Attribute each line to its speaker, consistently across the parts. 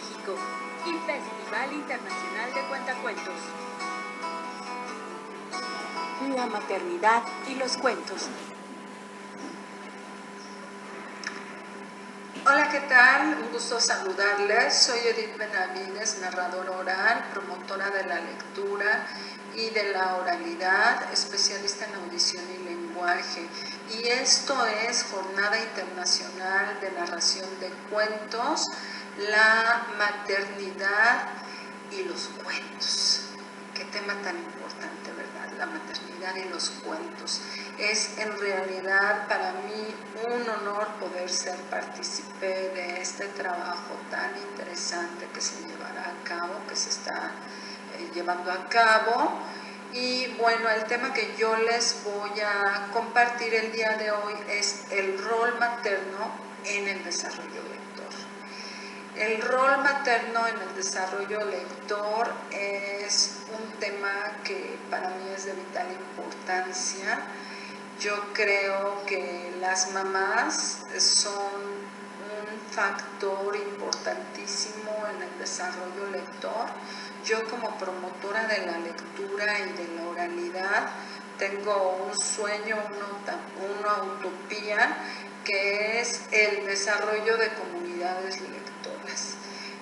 Speaker 1: México y Festival Internacional de Cuentacuentos. La maternidad y los cuentos.
Speaker 2: Hola, ¿qué tal? Un gusto saludarles. Soy Edith Benavides, narradora oral, promotora de la lectura y de la oralidad, especialista en audición y lenguaje. Y esto es Jornada Internacional de Narración de Cuentos, la maternidad y los cuentos. Qué tema tan importante, ¿verdad? La maternidad y los cuentos. Es en realidad para mí un honor poder ser partícipe de este trabajo tan interesante que se llevará a cabo, que se está llevando a cabo. Y bueno, el tema que yo les voy a compartir el día de hoy es el rol materno en el desarrollo lector. El rol materno en el desarrollo lector es un tema que para mí es de vital importancia. Yo creo que las mamás son un factor importantísimo en el desarrollo lector. Yo como promotora de la lectura y de la oralidad tengo un sueño, una utopía, que es el desarrollo de comunidades lectoras.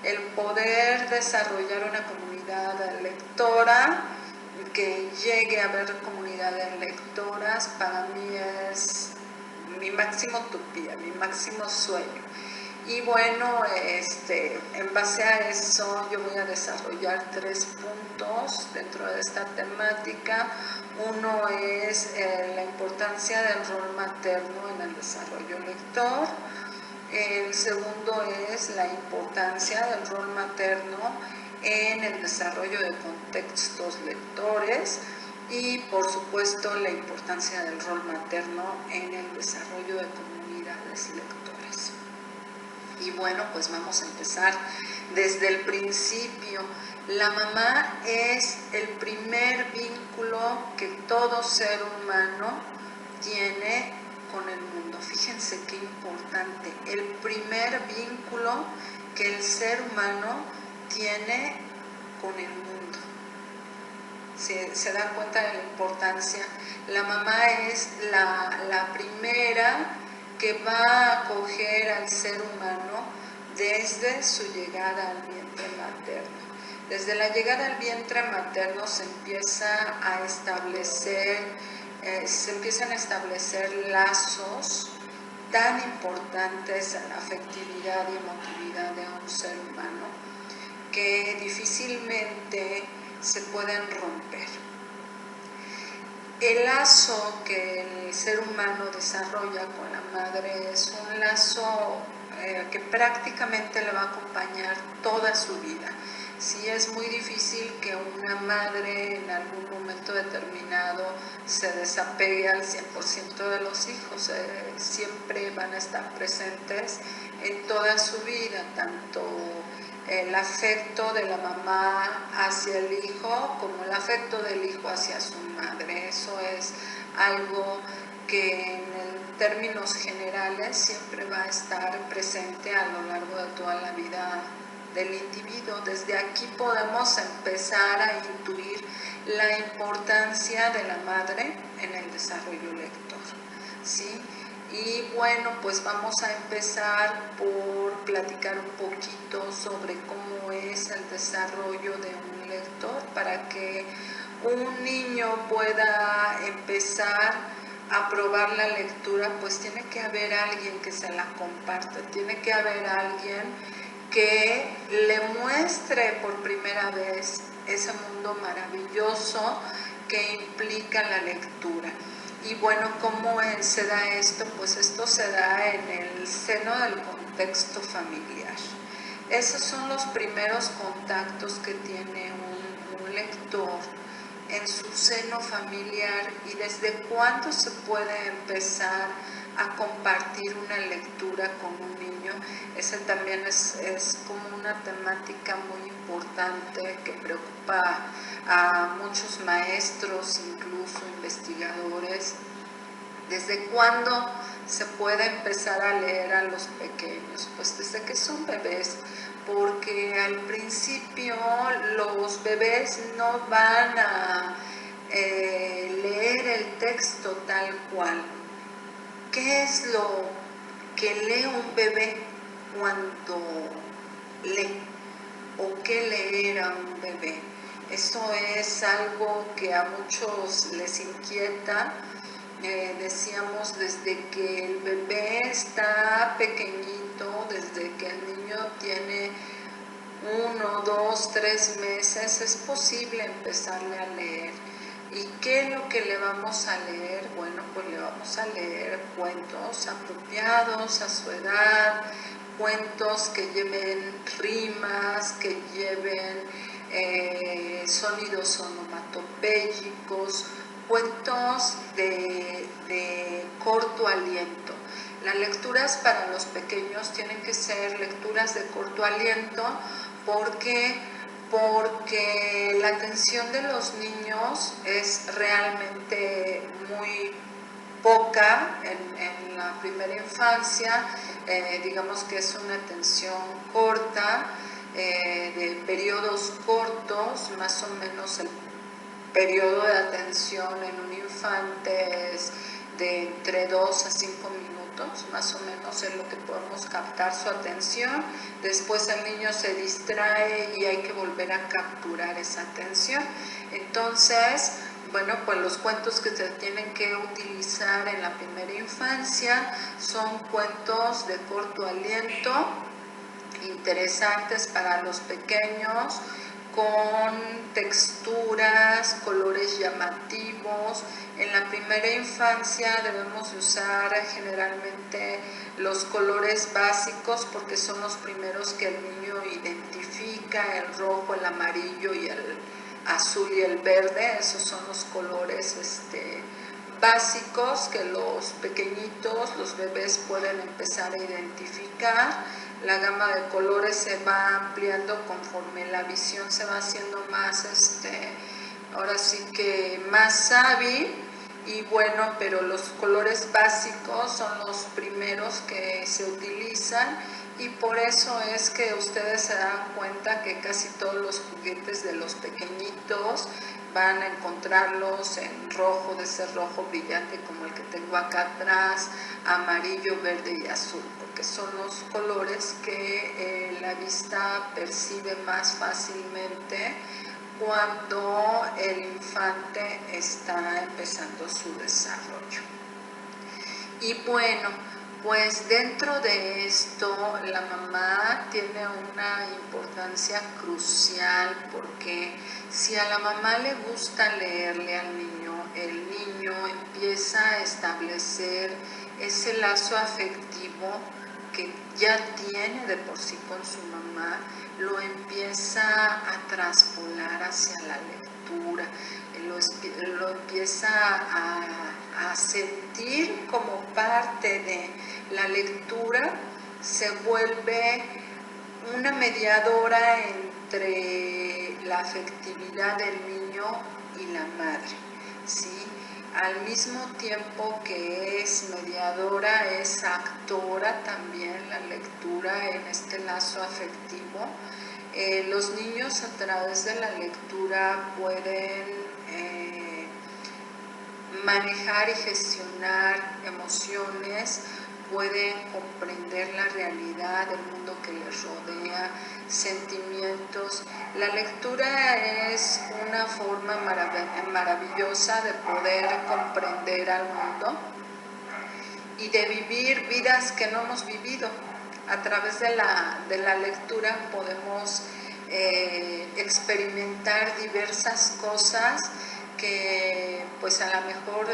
Speaker 2: El poder desarrollar una comunidad lectora, que llegue a haber comunidades lectoras, para mí es mi máxima utopía, mi máximo sueño. Y bueno, en base a eso yo voy a desarrollar 3 puntos dentro de esta temática. Uno es la importancia del rol materno en el desarrollo lector. El segundo es la importancia del rol materno en el desarrollo de contextos lectores y por supuesto la importancia del rol materno en el desarrollo de comunidades lectoras. Y bueno, pues vamos a empezar desde el principio. La mamá es el primer vínculo que todo ser humano tiene con el mundo. Fíjense qué importante, el primer vínculo que el ser humano tiene con el mundo. ¿Se dan cuenta de la importancia? La mamá es la primera que va a acoger al ser humano desde su llegada al vientre materno. Desde la llegada al vientre materno se empiezan a establecer lazos tan importantes en la afectividad y emotividad de un ser humano que difícilmente se pueden romper. El lazo que el ser humano desarrolla con la madre es un lazo que prácticamente le va a acompañar toda su vida. Sí, es muy difícil que una madre en algún momento determinado se desapegue al 100% de los hijos. Siempre van a estar presentes en toda su vida, tanto el afecto de la mamá hacia el hijo como el afecto del hijo hacia su madre. Eso es algo que en términos generales siempre va a estar presente a lo largo de toda la vida del individuo. Desde aquí podemos empezar a intuir la importancia de la madre en el desarrollo lector, ¿sí? Y bueno, pues vamos a empezar por platicar un poquito sobre cómo es el desarrollo de un lector para que un niño pueda empezar a probar la lectura. Pues tiene que haber alguien que se la comparte, tiene que haber alguien que le muestre por primera vez ese mundo maravilloso que implica la lectura. Y bueno, ¿cómo se da esto? Pues esto se da en el seno del contexto familiar. Esos son los primeros contactos que tiene un lector en su seno familiar. Y desde cuándo se puede empezar a compartir una lectura con un niño. Ese también es como una temática muy importante que preocupa a muchos maestros, incluso investigadores. ¿Desde cuándo se puede empezar a leer a los pequeños? Pues desde que son bebés, porque al principio los bebés no van a leer el texto tal cual. ¿Qué es lo que lee un bebé cuando lee? ¿O qué leer a un bebé? Eso es algo que a muchos les inquieta. Decíamos desde que el bebé está pequeñito, desde que el niño tiene 1, 2, 3 meses, es posible empezarle a leer. ¿Y qué es lo que le vamos a leer? Bueno, pues le vamos a leer cuentos apropiados a su edad, cuentos que lleven rimas, que lleven sonidos onomatopéyicos, cuentos de corto aliento. Las lecturas para los pequeños tienen que ser lecturas de corto aliento porque la atención de los niños es realmente muy poca en la primera infancia, digamos que es una atención corta, de periodos cortos, más o menos el periodo de atención en un infante es de entre 2 a 5 minutos, más o menos es lo que podemos captar su atención. Después el niño se distrae y hay que volver a capturar esa atención. Entonces, bueno, pues los cuentos que se tienen que utilizar en la primera infancia son cuentos de corto aliento, interesantes para los pequeños, con texturas, colores llamativos. En la primera infancia debemos usar generalmente los colores básicos porque son los primeros que el niño identifica, el rojo, el amarillo y el azul y el verde. Esos son los colores básicos que los pequeñitos, los bebés pueden empezar a identificar. La gama de colores se va ampliando conforme la visión se va haciendo más, ahora sí que más hábil. Y bueno, pero los colores básicos son los primeros que se utilizan y por eso es que ustedes se dan cuenta que casi todos los juguetes de los pequeñitos van a encontrarlos en rojo, de ese rojo brillante como el que tengo acá atrás, amarillo, verde y azul, porque son los colores que la vista percibe más fácilmente cuando el infante está empezando su desarrollo. Y bueno, pues dentro de esto la mamá tiene una importancia crucial porque si a la mamá le gusta leerle al niño, el niño empieza a establecer ese lazo afectivo que ya tiene de por sí con su mamá, lo empieza a traspolar hacia la lectura, lo empieza a sentir como parte de la lectura, se vuelve una mediadora entre la afectividad del niño y la madre, ¿sí? Al mismo tiempo que es mediadora, es actora también la lectura en este lazo afectivo. Los niños a través de la lectura pueden manejar y gestionar emociones, pueden comprender la realidad del mundo que les rodea, sentimientos. La lectura es una forma maravillosa de poder comprender al mundo y de vivir vidas que no hemos vivido. A través de la lectura podemos experimentar diversas cosas que pues a lo mejor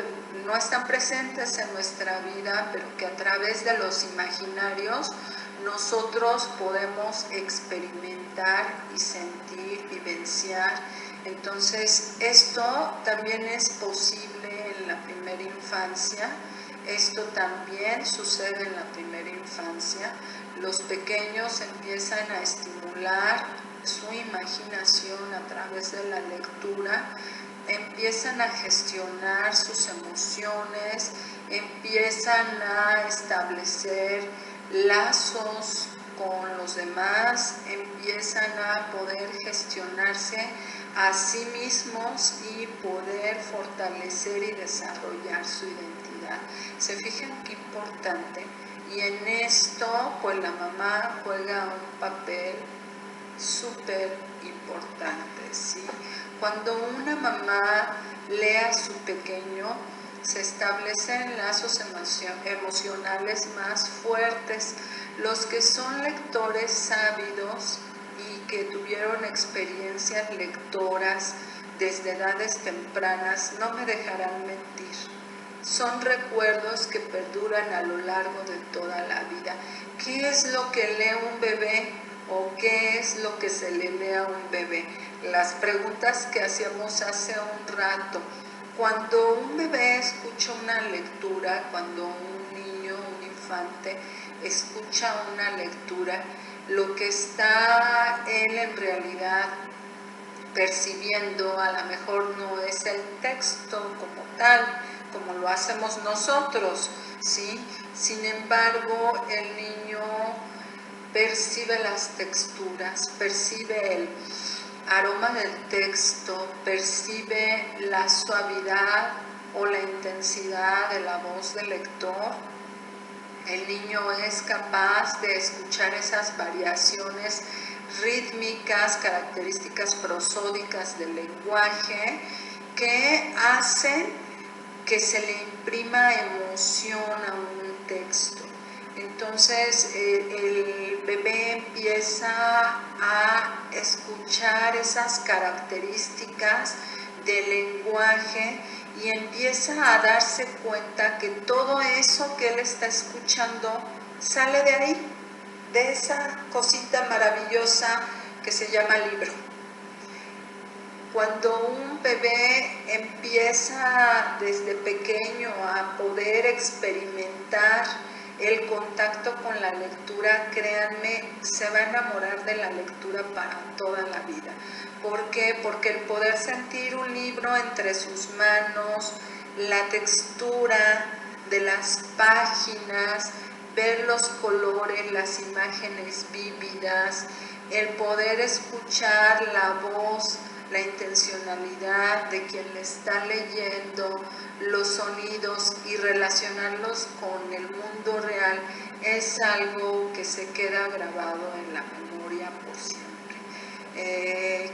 Speaker 2: no están presentes en nuestra vida, pero que a través de los imaginarios nosotros podemos experimentar y sentir, vivenciar. Entonces esto también es posible en la primera infancia, esto también sucede en la primera infancia. Los pequeños empiezan a estimular su imaginación a través de la lectura, empiezan a gestionar sus emociones, empiezan a establecer lazos con los demás, empiezan para poder gestionarse a sí mismos y poder fortalecer y desarrollar su identidad. ¿Se fijan qué importante? Y en esto, pues la mamá juega un papel súper importante, ¿sí? Cuando una mamá lee a su pequeño, se establecen lazos emocionales más fuertes. Los que son lectores sábidos y que tuvieron experiencias lectoras desde edades tempranas no me dejarán mentir. Son recuerdos que perduran a lo largo de toda la vida. ¿Qué es lo que lee un bebé o qué es lo que se le lee a un bebé? Las preguntas que hacíamos hace un rato. Cuando un bebé escucha una lectura, cuando un niño, un infante escucha una lectura, lo que está él en realidad percibiendo a lo mejor no es el texto como tal, como lo hacemos nosotros, ¿sí? Sin embargo, el niño percibe las texturas, percibe el aroma del texto, percibe la suavidad o la intensidad de la voz del lector. El niño es capaz de escuchar esas variaciones rítmicas, características prosódicas del lenguaje que hacen que se le imprima emoción a un texto. Entonces el bebé empieza a escuchar esas características del lenguaje y empieza a darse cuenta que todo eso que él está escuchando sale de ahí, de esa cosita maravillosa que se llama libro. Cuando un bebé empieza desde pequeño a poder experimentar el contacto con la lectura, créanme, se va a enamorar de la lectura para toda la vida. ¿Por qué? Porque el poder sentir un libro entre sus manos, la textura de las páginas, ver los colores, las imágenes vívidas, el poder escuchar la voz, la intencionalidad de quien le está leyendo, los sonidos y relacionarlos con el mundo real es algo que se queda grabado en la memoria por siempre.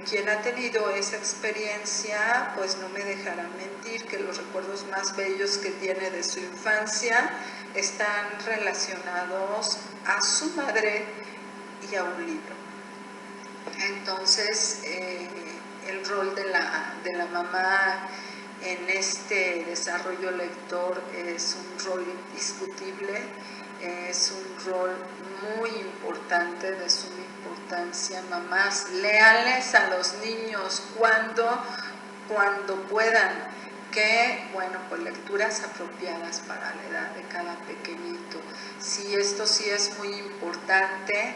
Speaker 2: Quien ha tenido esa experiencia, pues no me dejará mentir que los recuerdos más bellos que tiene de su infancia están relacionados a su madre y a un libro. Entonces, el rol de la mamá en este desarrollo lector es un rol indiscutible, es un rol muy importante, de suma importancia. Mamás, léanles a los niños cuando puedan, que, bueno, pues lecturas apropiadas para la edad de cada pequeñito. Sí, esto sí es muy importante.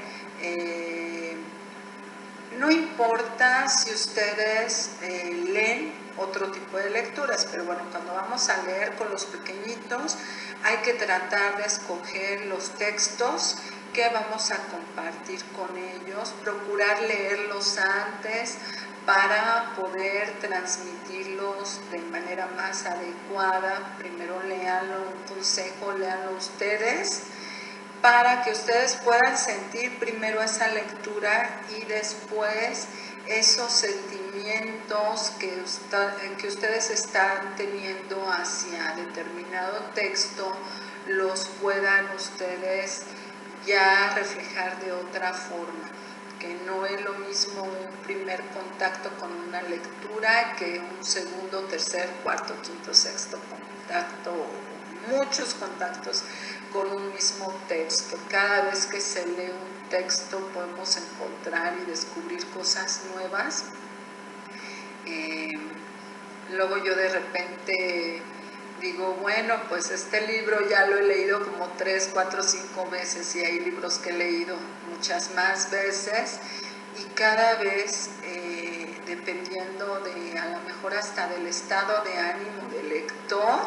Speaker 2: No importa si ustedes leen otro tipo de lecturas, pero bueno, cuando vamos a leer con los pequeñitos hay que tratar de escoger los textos que vamos a compartir con ellos, procurar leerlos antes para poder transmitirlos de manera más adecuada. Primero léanlo, un consejo, léanlo ustedes, para que ustedes puedan sentir primero esa lectura y después esos sentimientos que ustedes están teniendo hacia determinado texto los puedan ustedes ya reflejar de otra forma, que no es lo mismo un primer contacto con una lectura que un segundo, tercer, cuarto, quinto, sexto contacto, muchos contactos con un mismo texto. Cada vez que se lee un texto podemos encontrar y descubrir cosas nuevas. Luego yo de repente digo, bueno, pues este libro ya lo he leído como 3, 4, 5 veces y hay libros que he leído muchas más veces y cada vez dependiendo de a lo mejor hasta del estado de ánimo del lector,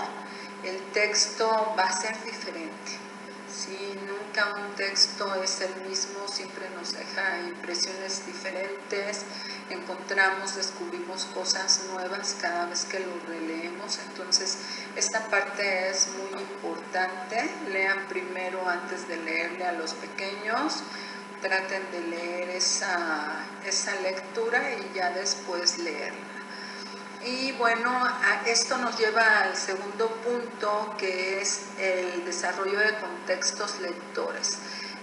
Speaker 2: el texto va a ser diferente. Sí, nunca un texto es el mismo, siempre nos deja impresiones diferentes. diferentes, encontramos, descubrimos cosas nuevas cada vez que lo releemos. Entonces esta parte es muy importante. Lean primero antes de leerle a los pequeños, traten de leer esa lectura y ya después leerla. Y bueno, esto nos lleva al segundo punto, que es el desarrollo de contextos lectores.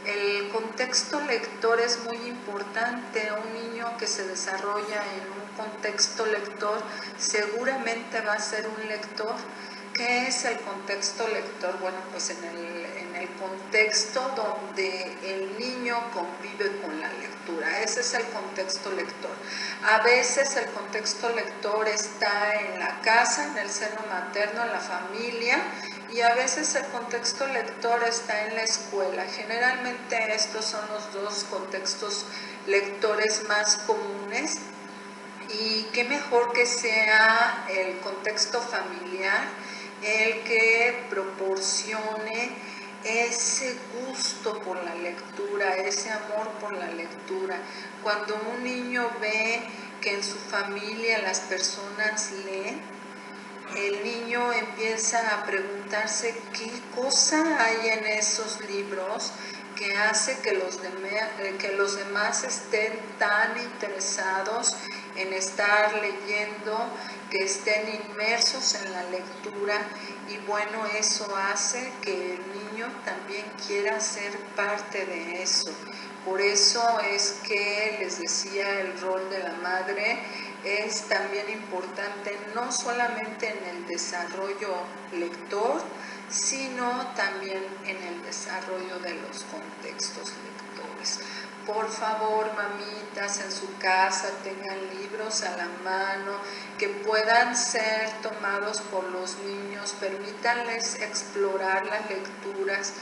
Speaker 2: El contexto lector es muy importante. Un niño que se desarrolla en un contexto lector seguramente va a ser un lector. ¿Qué es el contexto lector? Bueno, pues en el contexto donde el niño convive con la lectura. Ese es el contexto lector. A veces el contexto lector está en la casa, en el seno materno, en la familia, y a veces el contexto lector está en la escuela. Generalmente estos son los dos contextos lectores más comunes, y qué mejor que sea el contexto familiar el que proporcione ese gusto por la lectura, ese amor por la lectura. Cuando un niño ve que en su familia las personas leen, el niño empieza a preguntarse qué cosa hay en esos libros que hace que los demás estén tan interesados en estar leyendo, que estén inmersos en la lectura. Y bueno, eso hace que el niño también quiera ser parte de eso. Por eso es que les decía, el rol de la madre es también importante, no solamente en el desarrollo lector, sino también en el desarrollo de los contextos lectores. Por favor, mamitas, en su casa tengan libros a la mano que puedan ser tomados por los niños, permítanles explorar las lecturas.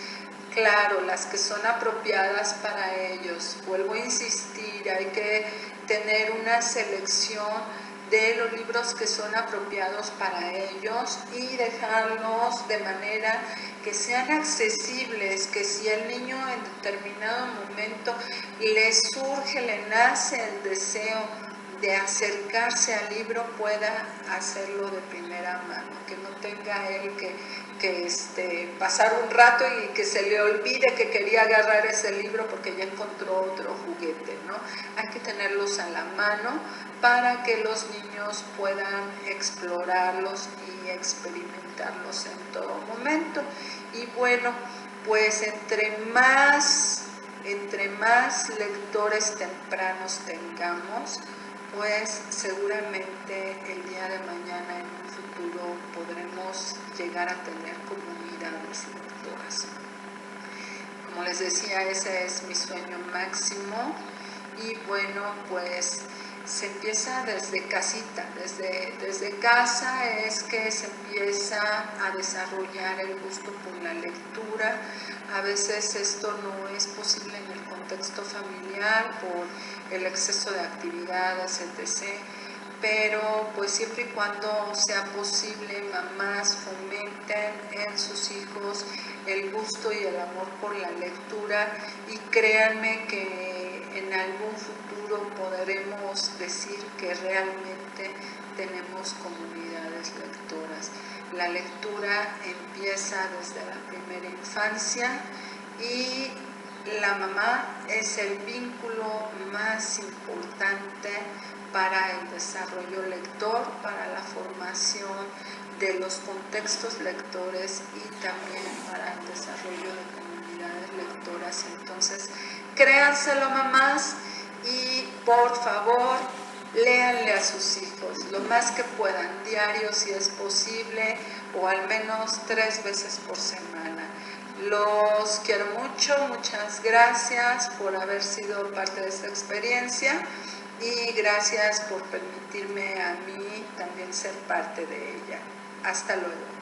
Speaker 2: Claro, las que son apropiadas para ellos. Vuelvo a insistir, hay que tener una selección de los libros que son apropiados para ellos y dejarlos de manera que sean accesibles, que si el niño en determinado momento le surge, le nace el deseo de acercarse al libro, pueda hacerlo de primera mano, que no tenga él que pasar un rato y que se le olvide que quería agarrar ese libro porque ya encontró otro juguete, ¿no? Hay que tenerlos a la mano para que los niños puedan explorarlos y experimentarlos en todo momento. Y bueno, pues entre más lectores tempranos tengamos, pues seguramente el día de mañana en un futuro podremos llegar a tener comunidades lectoras. Como les decía, ese es mi sueño máximo. Y bueno, pues se empieza desde casita, desde casa es que se empieza a desarrollar el gusto por la lectura. A veces esto no es posible en el contexto familiar por el exceso de actividades, etc. Pero pues siempre y cuando sea posible, mamás fomenten en sus hijos el gusto y el amor por la lectura, y créanme que en algún futuro podremos decir que realmente tenemos comunidades lectoras. La lectura empieza desde la primera infancia y la mamá es el vínculo más importante para el desarrollo lector, para la formación de los contextos lectores y también para el desarrollo de comunidades lectoras. Entonces, créanselo, mamás, y por favor, léanle a sus hijos lo más que puedan, diario si es posible, o al menos 3 veces por semana. Los quiero mucho, muchas gracias por haber sido parte de esta experiencia y gracias por permitirme a mí también ser parte de ella. Hasta luego.